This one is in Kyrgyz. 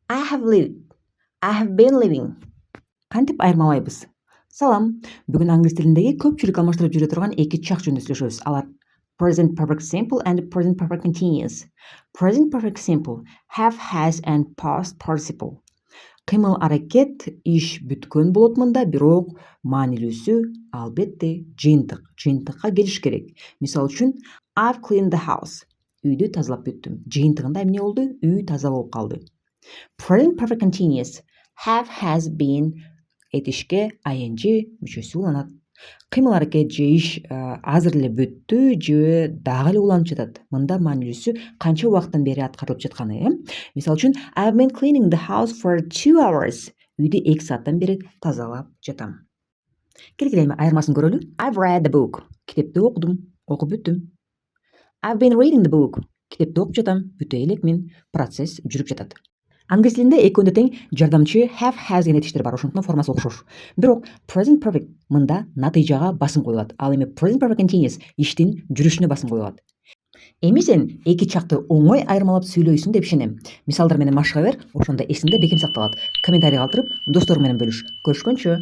I have lived. I have been living. Кантип айырмалайбыз? Салам. Бүгүн англис тилиндеги көпчүлүк алмаштырып жүрө турган эки чак жөнүндө сүйлөшөбүз. Алар present perfect simple and present perfect continuous. Present perfect simple have, has and past participle. Кыймыл аракет иш бүткөн болот мында, бирок маанилүүсү албетте жыйынтык. Жыйынтыкка келиш керек. Мисалы үчүн I've cleaned the house. Үйдү тазалап бүттүм. Жыйынтыгында эмне болду? Үй таза болуп калды. Present perfect continuous have, has been этишке ing мүчөсү уланат. Кыймыл аракет же иш азыр эле бүттү же дагы эле уланып жатат. Мында маанилүүсү канча убакыттан бери аткарылып жатканы, Мисалы үчүн I've been cleaning the house for 2 hours. Үйдү 2 сааттан бери тазалап жатам. Келгиле эми айырмасын көрөлү. I've read the book. Китепти окудум, окуп бүттүм. I've been reading the book. Китепти окуп жатам, бүтө элекмин. Процесс жүрүп жатат. Англис тилинде экөөндө тең жардамчы have, has деген этиштер бар, ошондуктан формасы окшош. Бирок present perfect мында натыйжага басым коюлат. Ал эми present perfect continuous иштин жүрүшүнө басым коюлат. Эми сен эки чакты оңой айырмалап сүйлөйсүң деп ишенем. Мисалдар менен машыга бер, ошондо эсиңде бекем сакталат. Комментарий калтырып, досторуң менен бөлүш. Көрүшкөнчө.